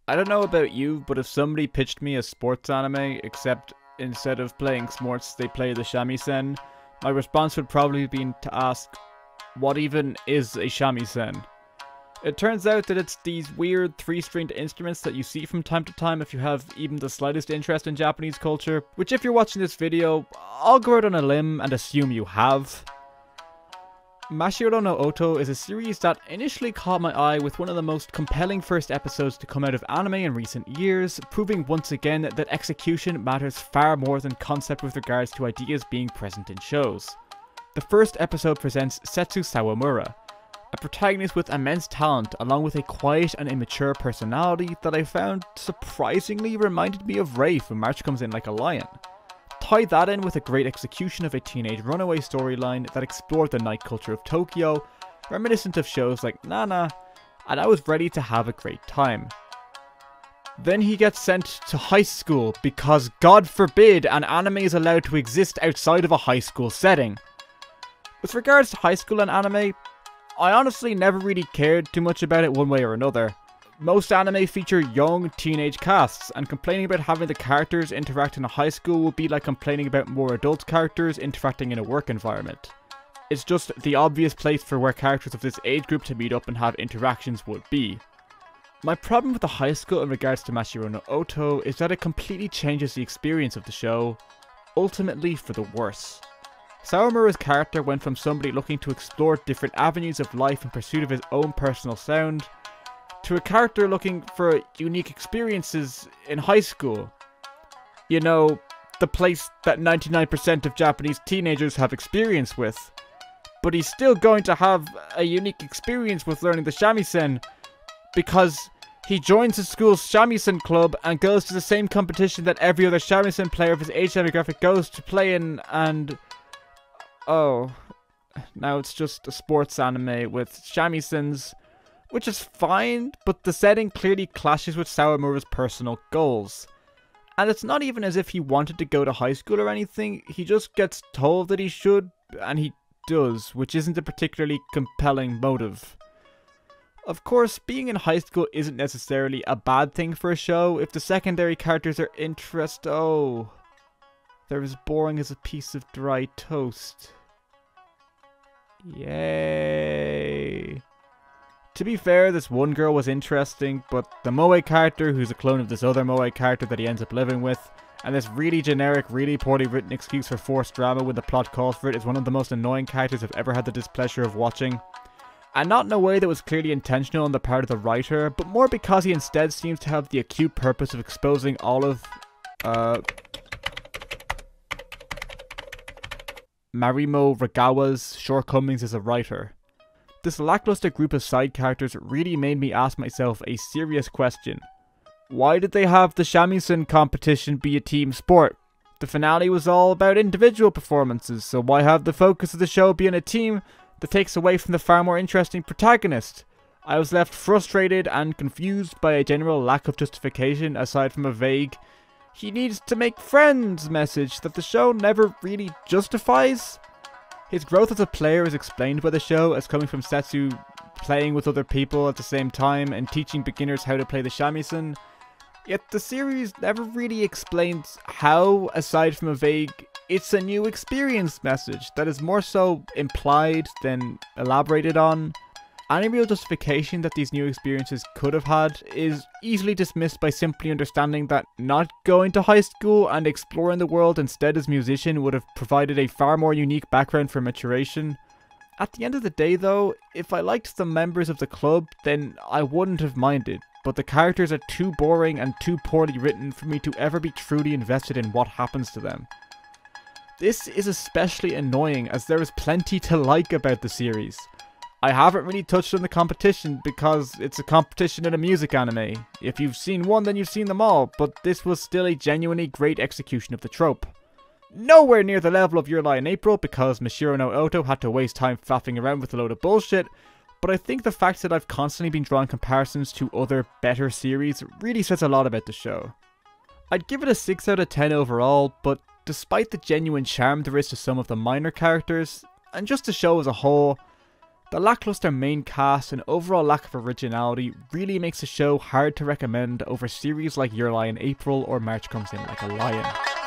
I don't know about you, but if somebody pitched me a sports anime, except instead of playing sports, they play the Shamisen, my response would probably be to ask, what even is a Shamisen? It turns out that it's these weird three-stringed instruments that you see from time to time if you have even the slightest interest in Japanese culture, which if you're watching this video, I'll go out on a limb and assume you have. Mashiro no Oto is a series that initially caught my eye with one of the most compelling first episodes to come out of anime in recent years, proving once again that execution matters far more than concept with regards to ideas being present in shows. The first episode presents Setsu Sawamura, a protagonist with immense talent along with a quiet and immature personality that I found surprisingly reminded me of Ray from March Comes In Like a Lion. Tie that in with a great execution of a teenage runaway storyline that explored the night culture of Tokyo, reminiscent of shows like Nana, and I was ready to have a great time. Then he gets sent to high school because God forbid an anime is allowed to exist outside of a high school setting. With regards to high school and anime, I honestly never really cared too much about it one way or another. Most anime feature young teenage casts, and complaining about having the characters interact in a high school would be like complaining about more adult characters interacting in a work environment. It's just the obvious place for where characters of this age group to meet up and have interactions would be. My problem with the high school in regards to Mashiro no Oto is that it completely changes the experience of the show, ultimately for the worse. Sawamura's character went from somebody looking to explore different avenues of life in pursuit of his own personal sound, to a character looking for unique experiences in high school. You know, the place that 99% of Japanese teenagers have experience with. But he's still going to have a unique experience with learning the shamisen, because he joins his school's shamisen club and goes to the same competition that every other shamisen player of his age demographic goes to play in, and oh, now it's just a sports anime with shamisens, which is fine, but the setting clearly clashes with Sawamura's personal goals. And it's not even as if he wanted to go to high school or anything, he just gets told that he should, and he does, which isn't a particularly compelling motive. Of course, being in high school isn't necessarily a bad thing for a show if the secondary characters are oh, they're as boring as a piece of dry toast. Yay. To be fair, this one girl was interesting, but the moe character, who's a clone of this other moe character that he ends up living with, and this really generic, really poorly written excuse for forced drama when the plot calls for it, is one of the most annoying characters I've ever had the displeasure of watching. And not in a way that was clearly intentional on the part of the writer, but more because he instead seems to have the acute purpose of exposing all of, Marimo Ragawa's shortcomings as a writer. This lackluster group of side characters really made me ask myself a serious question. Why did they have the shamisen competition be a team sport? The finale was all about individual performances, so why have the focus of the show be on a team that takes away from the far more interesting protagonist? I was left frustrated and confused by a general lack of justification aside from a vague "he needs to make friends" message that the show never really justifies. His growth as a player is explained by the show as coming from Setsu playing with other people at the same time and teaching beginners how to play the shamisen, yet the series never really explains how, aside from a vague "it's a new experience" message that is more so implied than elaborated on. Any real justification that these new experiences could have had is easily dismissed by simply understanding that not going to high school and exploring the world instead as musician would have provided a far more unique background for maturation. At the end of the day though, if I liked the members of the club, then I wouldn't have minded, but the characters are too boring and too poorly written for me to ever be truly invested in what happens to them. This is especially annoying as there is plenty to like about the series. I haven't really touched on the competition because it's a competition in a music anime. If you've seen one, then you've seen them all, but this was still a genuinely great execution of the trope. Nowhere near the level of Your Lie in April because Mashiro no Oto had to waste time faffing around with a load of bullshit, but I think the fact that I've constantly been drawing comparisons to other better series really says a lot about the show. I'd give it a 6 out of 10 overall, but despite the genuine charm there is to some of the minor characters, and just the show as a whole, The lackluster main cast and overall lack of originality really makes the show hard to recommend over series like Your Lie in April or March Comes In Like a Lion.